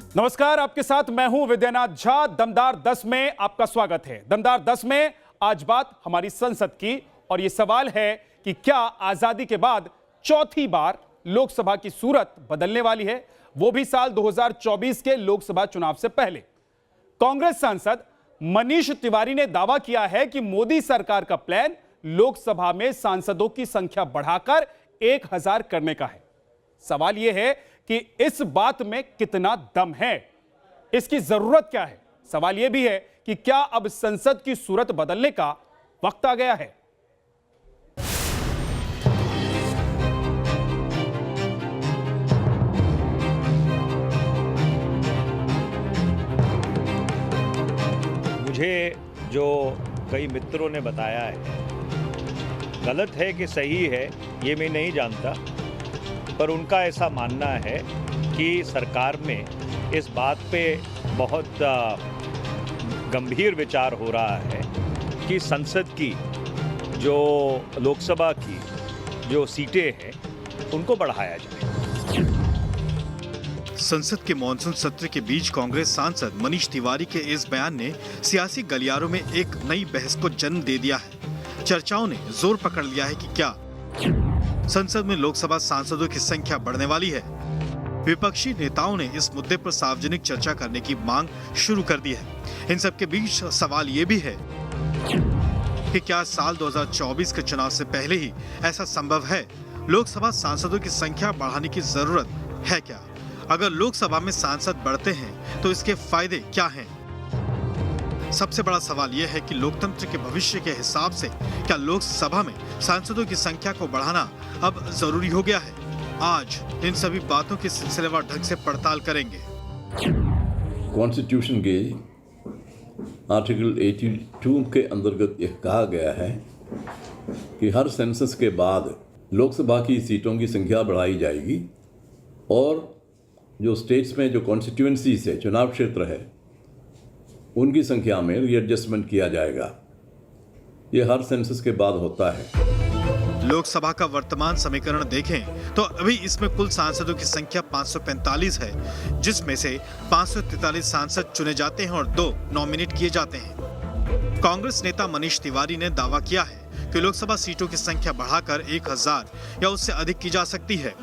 नमस्कार, आपके साथ मैं हूं विद्यानाथ झा। दमदार 10 में आपका स्वागत है। दमदार 10 में आज बात हमारी संसद की, और यह सवाल है कि क्या आजादी के बाद चौथी बार लोकसभा की सूरत बदलने वाली है, वो भी साल 2024 के लोकसभा चुनाव से पहले। कांग्रेस सांसद मनीष तिवारी ने दावा किया है कि मोदी सरकार का प्लान लोकसभा में सांसदों की संख्या बढ़ाकर 1000 करने का है। सवाल यह है कि इस बात में कितना दम है, इसकी जरूरत क्या है। सवाल यह भी है कि क्या अब संसद की सूरत बदलने का वक्त आ गया है। मुझे जो कई मित्रों ने बताया है, गलत है कि सही है ये मैं नहीं जानता, पर उनका ऐसा मानना है कि सरकार में इस बात पे बहुत गंभीर विचार हो रहा है कि संसद की जो लोकसभा की जो सीटें हैं उनको बढ़ाया जाए। संसद के मॉनसून सत्र के बीच कांग्रेस सांसद मनीष तिवारी के इस बयान ने सियासी गलियारों में एक नई बहस को जन्म दे दिया है। चर्चाओं ने जोर पकड़ लिया है कि क्या संसद में लोकसभा सांसदों की संख्या बढ़ने वाली है। विपक्षी नेताओं ने इस मुद्दे पर सार्वजनिक चर्चा करने की मांग शुरू कर दी है। इन सब के बीच सवाल ये भी है कि क्या साल 2024 के चुनाव से पहले ही ऐसा संभव है। लोकसभा सांसदों की संख्या बढ़ाने की जरूरत है क्या? अगर लोकसभा में सांसद बढ़ते हैं तो इसके फायदे क्या हैं? सबसे बड़ा सवाल यह है कि लोकतंत्र के भविष्य के हिसाब से क्या लोकसभा में सांसदों की संख्या को बढ़ाना अब जरूरी हो गया है। आज इन सभी बातों की सिलसिलेवार ढंग से पड़ताल करेंगे। कॉन्स्टिट्यूशन के आर्टिकल 82 के अंतर्गत यह कहा गया है कि हर सेंसस के बाद लोकसभा की सीटों की संख्या बढ़ाई जाएगी, और जो स्टेट्स में जो कॉन्स्टिट्यूएंसीज है, चुनाव क्षेत्र है, उनकी संख्या में रीएडजस्टमेंट किया जाएगा। ये हर सेंसस के बाद होता है। लोकसभा का वर्तमान समीकरण देखें तो अभी इसमें कुल सांसदों की संख्या 545 है, जिसमें से 543 सांसद चुने जाते हैं और 2 नॉमिनेट किए जाते हैं। कांग्रेस नेता मनीष तिवारी ने दावा किया है कि लोकसभा सीटों की संख्या बढ़ाकर 1000 या उससे अधिक की जा सकती है।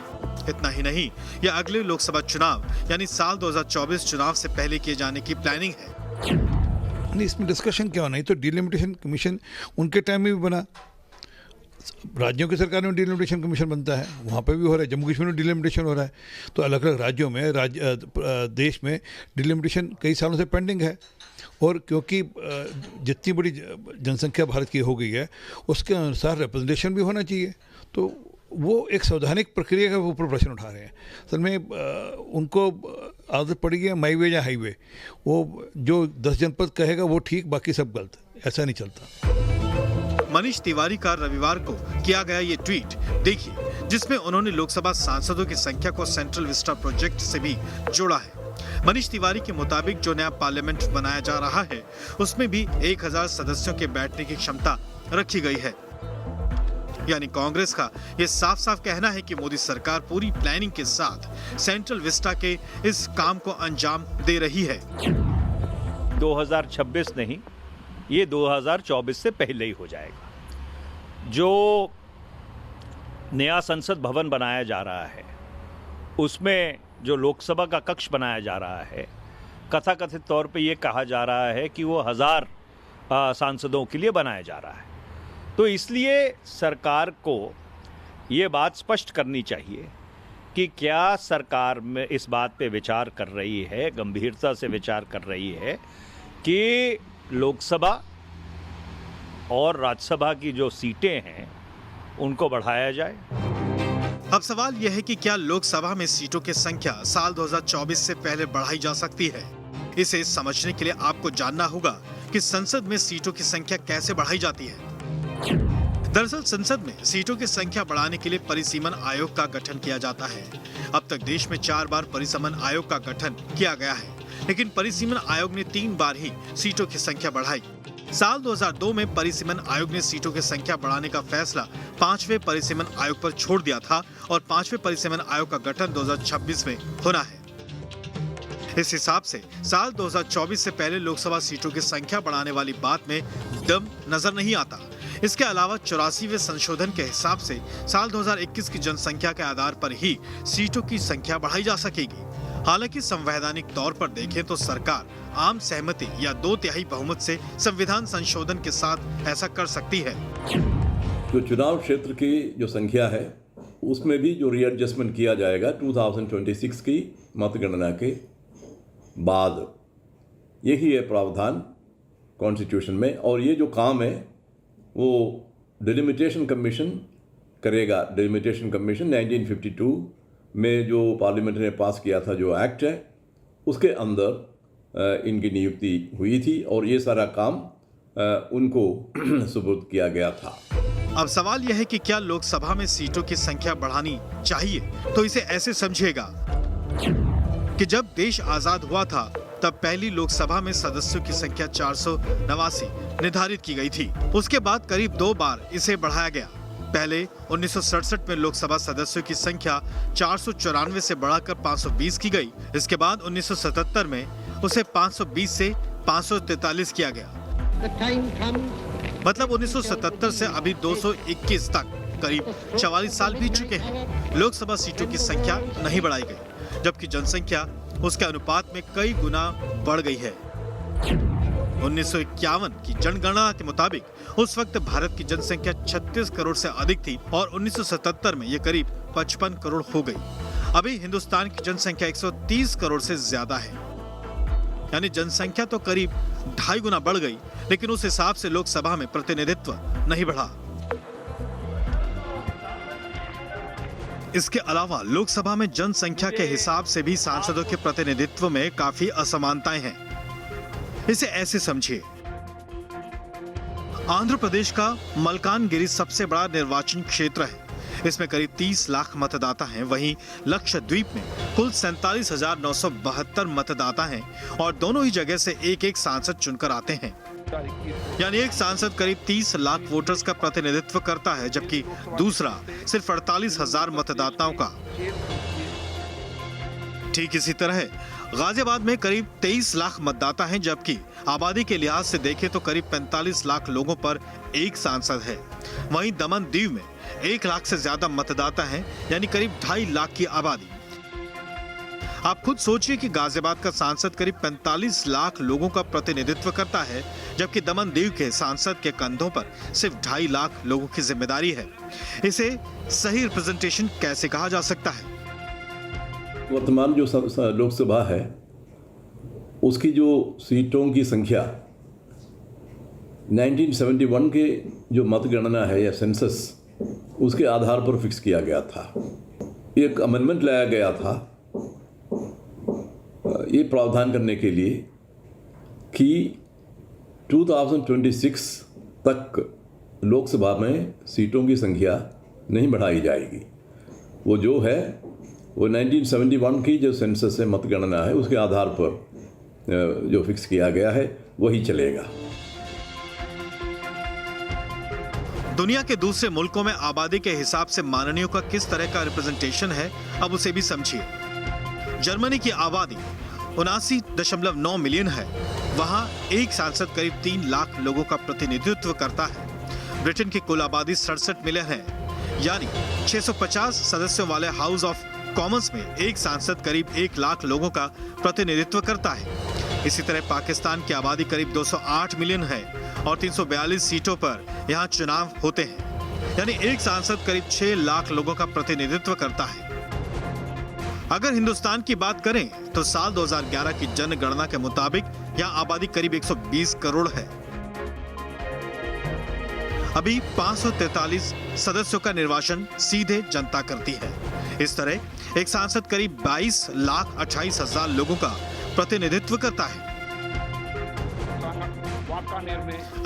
इतना ही नहीं, यह अगले लोकसभा चुनाव यानी साल 2024 चुनाव से पहले किए जाने की प्लानिंग है। नहीं, इसमें डिस्कशन क्या होना है। तो डिलिमिटेशन कमीशन उनके टाइम में भी बना, राज्यों की सरकार में डिलिमिटेशन कमीशन बनता है, वहाँ पे भी हो रहा है। जम्मू कश्मीर में डिलिमिटेशन हो रहा है। तो अलग अलग राज्यों में देश में डिलिमिटेशन कई सालों से पेंडिंग है, और क्योंकि जितनी बड़ी जनसंख्या भारत की हो गई है उसके अनुसार रिप्रेजेंटेशन भी होना चाहिए। तो वो एक संवैधानिक प्रक्रिया के ऊपर प्रश्न उठा रहे हैं। असल में उनको आदत पड़ी है माई वे या हाईवे, वो जो 10 जनपद कहेगा वो ठीक, बाकी सब गलत। ऐसा नहीं चलता। मनीष तिवारी का रविवार को किया गया ये ट्वीट देखिए, जिसमें उन्होंने लोकसभा सांसदों की संख्या को सेंट्रल विस्टा प्रोजेक्ट से भी जोड़ा है। मनीष तिवारी के मुताबिक जो नया पार्लियामेंट बनाया जा रहा है उसमें भी 1000 सदस्यों के बैठने की क्षमता रखी गई है। यानी कांग्रेस का ये साफ साफ कहना है कि मोदी सरकार पूरी प्लानिंग के साथ सेंट्रल विस्टा के इस काम को अंजाम दे रही है। 2026 नहीं, ये 2024 से पहले ही हो जाएगा। जो नया संसद भवन बनाया जा रहा है उसमें जो लोकसभा का कक्ष बनाया जा रहा है, कथाकथित तौर पे ये कहा जा रहा है कि वो 1000 सांसदों के लिए बनाया जा रहा है। तो इसलिए सरकार को ये बात स्पष्ट करनी चाहिए कि क्या सरकार में इस बात पे विचार कर रही है, गंभीरता से विचार कर रही है कि लोकसभा और राज्यसभा की जो सीटें हैं उनको बढ़ाया जाए। अब सवाल यह है कि क्या लोकसभा में सीटों की संख्या साल 2024 से पहले बढ़ाई जा सकती है। इसे समझने के लिए आपको जानना होगा कि संसद में सीटों की संख्या कैसे बढ़ाई जाती है। दरअसल संसद में सीटों की संख्या बढ़ाने के लिए परिसीमन आयोग का गठन किया जाता है। अब तक देश में 4 बार परिसीमन आयोग का गठन किया गया है, लेकिन परिसीमन आयोग ने 3 बार ही सीटों की संख्या बढ़ाई। साल 2002 में परिसीमन आयोग ने सीटों की संख्या बढ़ाने का फैसला 5वें परिसीमन आयोग पर छोड़ दिया था और 5वें परिसीमन आयोग का गठन 2026 में होना है। इस हिसाब से साल 2024 से पहले लोकसभा सीटों की संख्या बढ़ाने वाली बात में दम नजर नहीं आता। इसके अलावा 84वें संशोधन के हिसाब से साल 2021 की जनसंख्या के आधार पर ही सीटों की संख्या बढ़ाई जा सकेगी। हालांकि संवैधानिक तौर पर देखें तो सरकार आम सहमति या 2/3 बहुमत से संविधान संशोधन के साथ ऐसा कर सकती है। जो चुनाव क्षेत्र की जो संख्या है उसमें भी जो रीएडजस्टमेंट किया जाएगा 2026 की मतगणना के बाद, यही है प्रावधान कॉन्स्टिट्यूशन में। और ये जो काम है वो डिलिमिटेशन कमीशन करेगा। डिलिमिटेशन कमीशन 1952 में जो पार्लियामेंट ने पास किया था जो एक्ट है, उसके अंदर इनकी नियुक्ति हुई थी और ये सारा काम उनको सुपुर्द किया गया था। अब सवाल यह है कि क्या लोकसभा में सीटों की संख्या बढ़ानी चाहिए? तो इसे ऐसे समझिएगा कि जब देश आजाद हुआ था तब पहली लोकसभा में सदस्यों की संख्या 489 निर्धारित की गई थी। उसके बाद करीब 2 बार इसे बढ़ाया गया। पहले 1967 में लोकसभा सदस्यों की संख्या 494 से बढ़ाकर 520 की गई। इसके बाद 1977 में उसे 520 से 543 किया गया। मतलब 1977 से अभी 221 तक करीब 44 साल बीत चुके हैं। लोकसभा सीटों की संख्या नहीं बढ़ाई गई, जबकि जनसंख्या उसके अनुपात में कई गुना बढ़ गई है। 1951 की जनगणना के मुताबिक उस वक्त भारत की जनसंख्या 36 करोड़ से अधिक थी और 1977 में ये करीब 55 करोड़ हो गई। अभी हिंदुस्तान की जनसंख्या 130 करोड़ से ज्यादा है, यानी जनसंख्या तो करीब 2.5 गुना बढ़ गई, लेकिन उस हिसाब से लोकसभा में प्रतिनिधित्व नहीं बढ़ा। इसके अलावा लोकसभा में जनसंख्या के हिसाब से भी सांसदों के प्रतिनिधित्व में काफी असमानताएं हैं। इसे ऐसे समझिए, आंध्र प्रदेश का मलकानगिरी सबसे बड़ा निर्वाचन क्षेत्र है। इसमें करीब 30 लाख मतदाता हैं। वहीं लक्षद्वीप में कुल 47,972 मतदाता हैं और दोनों ही जगह से एक सांसद चुनकर आते हैं। यानी एक सांसद करीब 30 लाख वोटर्स का प्रतिनिधित्व करता है, जबकि दूसरा सिर्फ 48,000 मतदाताओं का। ठीक इसी तरह गाजियाबाद में करीब 23 लाख मतदाता हैं, जबकि आबादी के लिहाज से देखें तो करीब 45 लाख लोगों पर एक सांसद है। वहीं दमन दीव में 1 लाख से ज्यादा मतदाता हैं, यानी करीब 2.5 लाख की आबादी। आप खुद सोचिए कि गाजियाबाद का सांसद करीब 45 लाख लोगों का प्रतिनिधित्व करता है, जबकि दमन दीव के सांसद के कंधों पर सिर्फ 2.5 लाख लोगों की जिम्मेदारी है। इसे सही रिप्रेजेंटेशन कैसे कहा जा सकता है? वर्तमान जो लोकसभा है उसकी जो सीटों की संख्या 1971 के जो मतगणना है या सेंसस, उसके आधार पर फिक्स किया गया था। एक अमेंडमेंट लाया गया था ये प्रावधान करने के लिए कि 2026 तक लोकसभा में सीटों की संख्या नहीं बढ़ाई जाएगी। वो जो है वो 1971 की जो सेंसस है, मतगणना है, उसके आधार पर जो फिक्स किया गया है वही चलेगा। दुनिया के दूसरे मुल्कों में आबादी के हिसाब से माननीयों का किस तरह का रिप्रेजेंटेशन है, अब उसे भी समझिए। जर्मनी की आबादी 79.9 मिलियन है। वहां एक सांसद करीब 3 लाख लोगों का प्रतिनिधित्व करता है। ब्रिटेन की कुल आबादी 67 मिलियन है, यानी 650 सदस्यों वाले हाउस ऑफ कॉमन्स में एक सांसद करीब 1 लाख लोगों का प्रतिनिधित्व करता है। इसी तरह पाकिस्तान की आबादी करीब 208 मिलियन है और 342 सीटों पर यहाँ चुनाव होते हैं, यानी एक सांसद करीब 6 लाख लोगों का प्रतिनिधित्व करता है। अगर हिंदुस्तान की बात करें तो साल 2011 की जनगणना के मुताबिक यहाँ आबादी करीब 120 करोड़ है। अभी 543 सदस्यों का निर्वाचन सीधे जनता करती है। इस तरह एक सांसद करीब 22,28,000 लोगों का प्रतिनिधित्व करता है।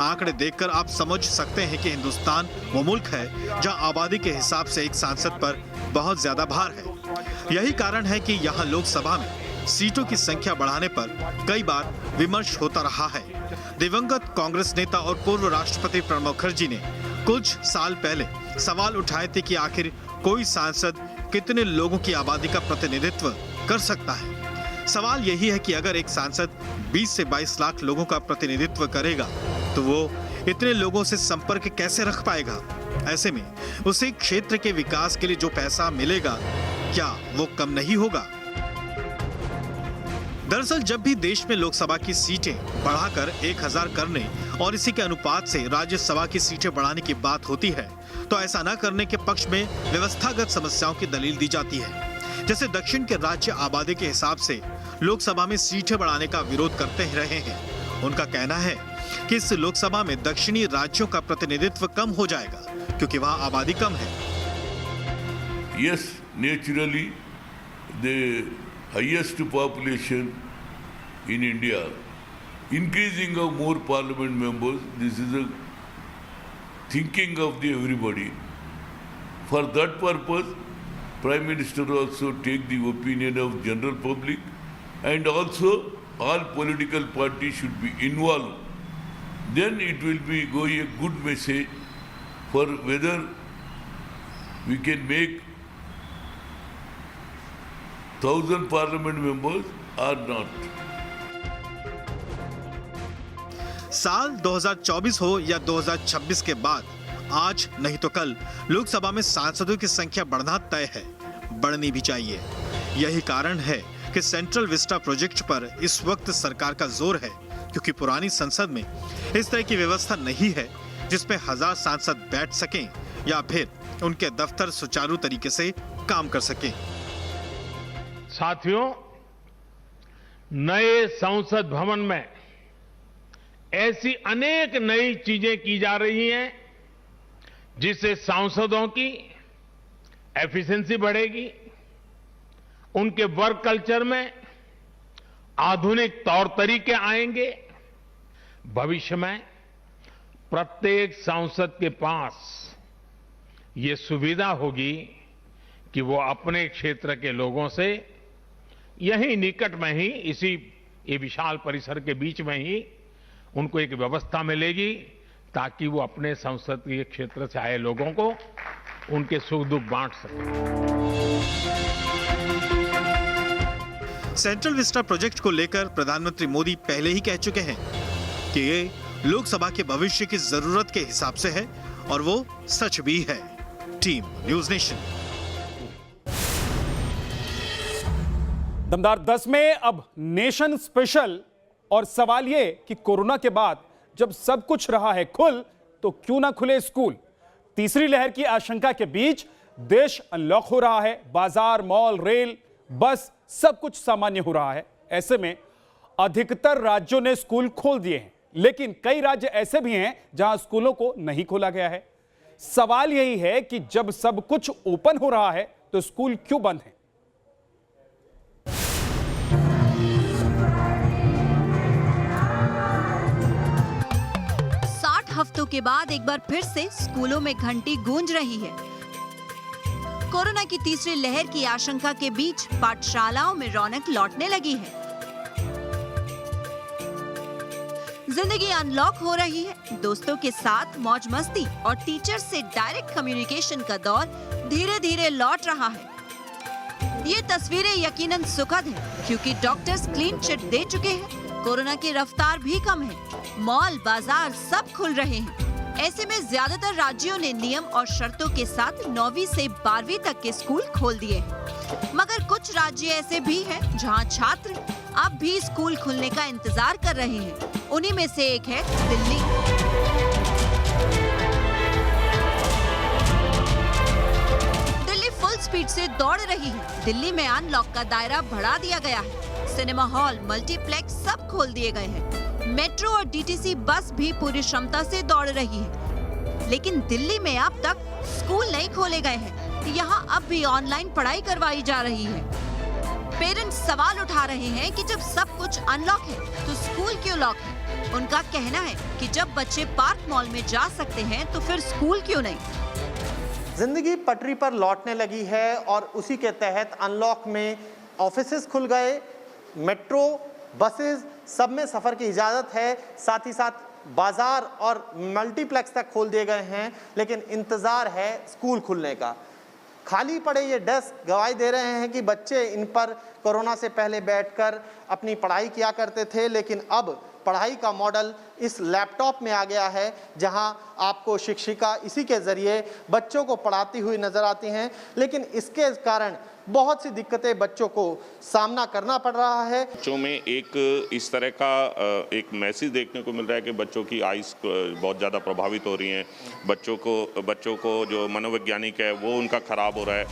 आंकड़े देखकर आप समझ सकते हैं कि हिंदुस्तान वो मुल्क है जहां आबादी के हिसाब से एक सांसद पर बहुत ज्यादा भार है। यही कारण है कि यहाँ लोकसभा में सीटों की संख्या बढ़ाने पर कई बार विमर्श होता रहा है। दिवंगत कांग्रेस नेता और पूर्व राष्ट्रपति प्रणब मुखर्जी ने कुछ साल पहले सवाल उठाए थे कि आखिर कोई सांसद कितने लोगों की आबादी का प्रतिनिधित्व कर सकता है। सवाल यही है कि अगर एक सांसद 20 से 22 लाख लोगों का प्रतिनिधित्व करेगा तो वो इतने लोगों से संपर्क कैसे रख पाएगा? ऐसे में उसे क्षेत्र के विकास के लिए जो पैसा मिलेगा क्या वो कम नहीं होगा? दरअसल जब भी देश में लोकसभा की सीटें बढ़ाकर 1000 करने और इसी के अनुपात से राज्यसभा की सीटें बढ़ाने की बात होती है तो ऐसा न करने के पक्ष में व्यवस्थागत समस्याओं की दलील दी जाती है। जैसे दक्षिण के राज्य आबादी के हिसाब से लोकसभा में सीटें बढ़ाने का विरोध करते ही रहे हैं। उनका कहना है कि इस लोकसभा में दक्षिणी राज्यों का प्रतिनिधित्व कम हो जाएगा क्योंकि वहां आबादी कम है। Yes, naturally, the highest population in India, increasing of more parliament members, this is a thinking of the everybody. For that purpose, Prime Minister also take the opinion of general public, and also all political parties should be involved. Then it will be going a good message for whether we can make 1000 parliament members or not. साल 2024 हो या 2026 के बाद आज नहीं तो कल लोकसभा में सांसदों की संख्या बढ़ना तय है, बढ़नी भी चाहिए। यही कारण है कि सेंट्रल विस्टा प्रोजेक्ट पर इस वक्त सरकार का जोर है क्योंकि पुरानी संसद में इस तरह की व्यवस्था नहीं है जिसमें 1000 सांसद बैठ सकें या फिर उनके दफ्तर सुचारू तरीके से काम कर सकें। साथियों, नए संसद भवन में ऐसी अनेक नई चीजें की जा रही हैं जिससे सांसदों की एफिशिएंसी बढ़ेगी, उनके वर्क कल्चर में आधुनिक तौर तरीके आएंगे। भविष्य में प्रत्येक सांसद के पास ये सुविधा होगी कि वो अपने क्षेत्र के लोगों से यहीं निकट में ही इसी ये विशाल परिसर के बीच में ही उनको एक व्यवस्था मिलेगी ताकि वो अपने संसदीय क्षेत्र से आए लोगों को उनके सुख दुख बांट सकें। सेंट्रल विस्टा प्रोजेक्ट को लेकर प्रधानमंत्री मोदी पहले ही कह चुके हैं कि ये लोकसभा के भविष्य की जरूरत के हिसाब से है और वो सच भी है। Team news nation. दमदार 10 में अब नेशन स्पेशल। और सवाल ये कि कोरोना के बाद जब सब कुछ रहा है खुल तो क्यों ना खुले स्कूल? तीसरी लहर की आशंका के बीच देश अनलॉक हो रहा है, बाजार, मॉल, रेल, बस सब कुछ सामान्य हो रहा है। ऐसे में अधिकतर राज्यों ने स्कूल खोल दिए हैं, लेकिन कई राज्य ऐसे भी हैं जहां स्कूलों को नहीं खोला गया है। सवाल यही है कि जब सब कुछ ओपन हो रहा है तो स्कूल क्यों बंद है? हफ्तों के बाद एक बार फिर से स्कूलों में घंटी गूंज रही है। कोरोना की तीसरी लहर की आशंका के बीच पाठशालाओं में रौनक लौटने लगी है। जिंदगी अनलॉक हो रही है। दोस्तों के साथ मौज मस्ती और टीचर से डायरेक्ट कम्युनिकेशन का दौर धीरे धीरे लौट रहा है। ये तस्वीरें यकीनन सुखद हैं, क्योंकि डॉक्टर्स क्लीन चिट दे चुके हैं। कोरोना की रफ्तार भी कम है, मॉल, बाजार सब खुल रहे हैं। ऐसे में ज्यादातर राज्यों ने नियम और शर्तों के साथ 9वीं से 12वीं तक के स्कूल खोल दिए हैं। मगर कुछ राज्य ऐसे भी हैं जहां छात्र अब भी स्कूल खुलने का इंतजार कर रहे हैं। उन्हीं में से एक है दिल्ली। दिल्ली फुल स्पीड से दौड़ रही है। दिल्ली में अनलॉक का दायरा बढ़ा दिया गया है। सिनेमा हॉल, मल्टीप्लेक्स सब खोल दिए गए हैं। मेट्रो और डीटीसी बस भी पूरी क्षमता से दौड़ रही है। लेकिन दिल्ली में अब तक स्कूल नहीं खोले गए हैं। यहाँ अब भी ऑनलाइन पढ़ाई करवाई जा रही है। पेरेंट्स सवाल उठा रहे हैं कि जब सब कुछ अनलॉक है तो स्कूल क्यों लॉक है? उनका कहना है कि जब बच्चे पार्क मॉल में जा सकते हैं तो फिर स्कूल क्यों नहीं? जिंदगी पटरी पर लौटने लगी है और उसी के तहत अनलॉक में ऑफिसेज खुल गए, मेट्रो, बसेस सब में सफर की इजाजत है। साथ ही साथ बाजार और मल्टीप्लेक्स तक खोल दिए गए हैं, लेकिन इंतजार है स्कूल खुलने का। खाली पड़े ये डेस्क गवाही दे रहे हैं कि बच्चे इन पर कोरोना से पहले बैठकर अपनी पढ़ाई किया करते थे, लेकिन अब पढ़ाई का मॉडल इस लैपटॉप में आ गया है, जहां आपको शिक्षिका इसी के ज़रिए बच्चों को पढ़ाती हुई नज़र आती हैं। लेकिन इसके कारण बहुत सी दिक्कतें बच्चों को सामना करना पड़ रहा है। बच्चों में एक इस तरह का एक मैसेज देखने को मिल रहा है कि बच्चों की आइज़ बहुत ज़्यादा प्रभावित हो रही हैं, बच्चों को जो मनोवैज्ञानिक है वो उनका खराब हो रहा है।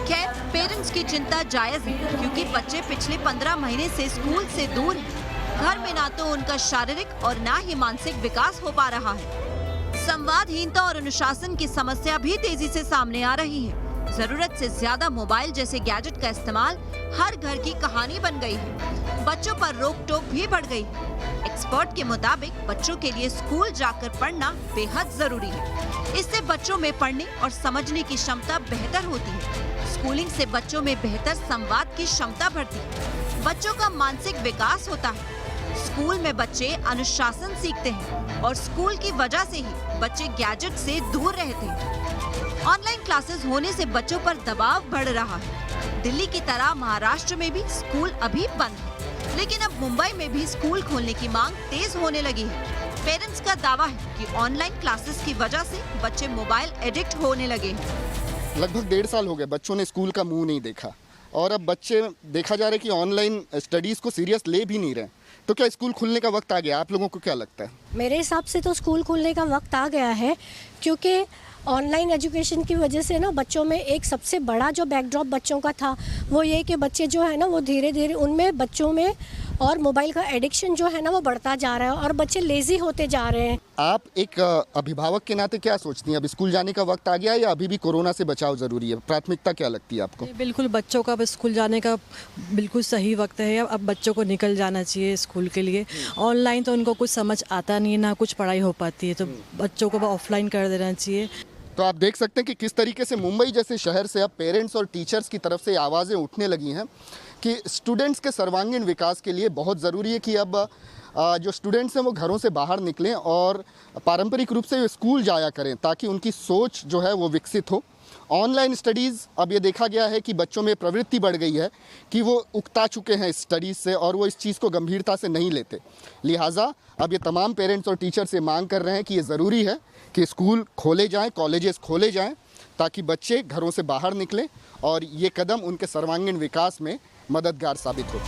खैर, पेरेंट्स की चिंता जायज है, क्योंकि बच्चे पिछले 15 महीने से स्कूल से दूर हैं। घर में ना तो उनका शारीरिक और ना ही मानसिक विकास हो पा रहा है। संवादहीनता और अनुशासन की समस्या भी तेजी से सामने आ रही है। जरूरत से ज्यादा मोबाइल जैसे गैजेट का इस्तेमाल हर घर की कहानी बन गई है। बच्चों पर रोक टोक भी बढ़ गई है। एक्सपर्ट के मुताबिक बच्चों के लिए स्कूल जाकर पढ़ना बेहद जरूरी है। इससे बच्चों में पढ़ने और समझने की क्षमता बेहतर होती है। स्कूलिंग से बच्चों में बेहतर संवाद की क्षमता बढ़ती है। बच्चों का मानसिक विकास होता है। स्कूल में बच्चे अनुशासन सीखते हैं और स्कूल की वजह से ही बच्चे गैजेट से दूर रहते हैं। ऑनलाइन क्लासेस होने से बच्चों पर दबाव बढ़ रहा है। दिल्ली की तरह महाराष्ट्र में भी स्कूल अभी बंद है, लेकिन अब मुंबई में भी स्कूल खोलने की मांग तेज होने लगी है। पेरेंट्स का दावा है कि ऑनलाइन क्लासेस की वजह से बच्चे मोबाइल एडिक्ट होने लगे हैं। लगभग 1.5 साल हो गए बच्चों ने स्कूल का मुंह नहीं देखा, और अब बच्चे देखा जा रहा है कि ऑनलाइन स्टडीज को सीरियस ले भी नहीं रहे। तो क्या स्कूल खुलने का वक्त आ गया? आप लोगों को क्या लगता है? मेरे हिसाब से तो स्कूल खुलने का वक्त आ गया है, क्योंकि ऑनलाइन एजुकेशन की वजह से ना बच्चों में एक सबसे बड़ा जो बैकड्रॉप बच्चों का था वो ये कि बच्चे जो है ना वो धीरे धीरे उनमें बच्चों में और मोबाइल का एडिक्शन जो है ना वो बढ़ता जा रहा है और बच्चे लेजी होते जा रहे हैं। आप एक अभिभावक के नाते क्या सोचती हैं? अब स्कूल जाने का वक्त आ गया या अभी भी कोरोना से बचाव ज़रूरी है? प्राथमिकता क्या लगती है आपको? बिल्कुल, बच्चों का स्कूल जाने का बिल्कुल सही वक्त है। अब बच्चों को निकल जाना चाहिए स्कूल के लिए। ऑनलाइन तो उनको कुछ समझ आता नहीं है, ना कुछ पढ़ाई हो पाती है, तो बच्चों को ऑफलाइन कर देना चाहिए। तो आप देख सकते हैं कि किस तरीके से मुंबई जैसे शहर से अब पेरेंट्स और टीचर्स की तरफ से आवाज़ें उठने लगी हैं कि स्टूडेंट्स के सर्वांगीण विकास के लिए बहुत ज़रूरी है कि अब जो स्टूडेंट्स हैं वो घरों से बाहर निकलें और पारंपरिक रूप से स्कूल जाया करें, ताकि उनकी सोच जो है वो विकसित हो। ऑनलाइन स्टडीज़, अब ये देखा गया है कि बच्चों में प्रवृत्ति बढ़ गई है कि वो उकता चुके हैं स्टडीज़ से और वो इस चीज़ को गंभीरता से नहीं लेते। लिहाजा अब ये तमाम पेरेंट्स और टीचर से मांग कर रहे हैं कि ये ज़रूरी है कि स्कूल खोले जाएं, कॉलेजेस खोले जाएं, ताकि बच्चे घरों से बाहर निकलें और ये कदम उनके सर्वांगीण विकास में मददगार साबित हो।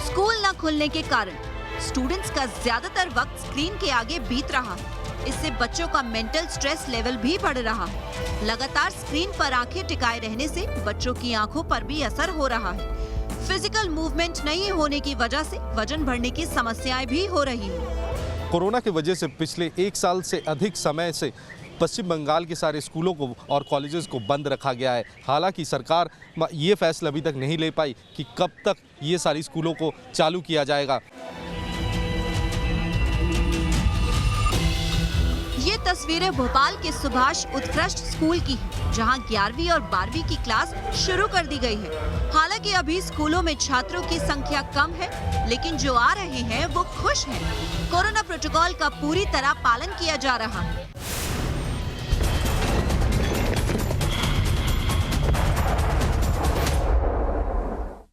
स्कूल न खुलने के कारण स्टूडेंट्स का ज्यादातर वक्त स्क्रीन के आगे बीत रहा है। इससे बच्चों का मेंटल स्ट्रेस लेवल भी बढ़ रहा है। लगातार स्क्रीन पर आंखें टिकाए रहने से बच्चों की आंखों पर भी असर हो रहा है। फिजिकल मूवमेंट नहीं होने की वजह से वजन बढ़ने की समस्याएं भी हो रही है। कोरोना की वजह से पिछले 1 साल से अधिक समय से पश्चिम बंगाल के सारे स्कूलों को और कॉलेजेस को बंद रखा गया है। हालांकि सरकार ये फैसला अभी तक नहीं ले पाई कि कब तक ये सारी स्कूलों को चालू किया जाएगा। ये तस्वीरें भोपाल के सुभाष उत्कृष्ट स्कूल की हैं, जहां 11वीं और 12वीं की क्लास शुरू कर दी गई है। हालांकि अभी स्कूलों में छात्रों की संख्या कम है, लेकिन जो आ रहे हैं वो खुश हैं। कोरोना प्रोटोकॉल का पूरी तरह पालन किया जा रहा है।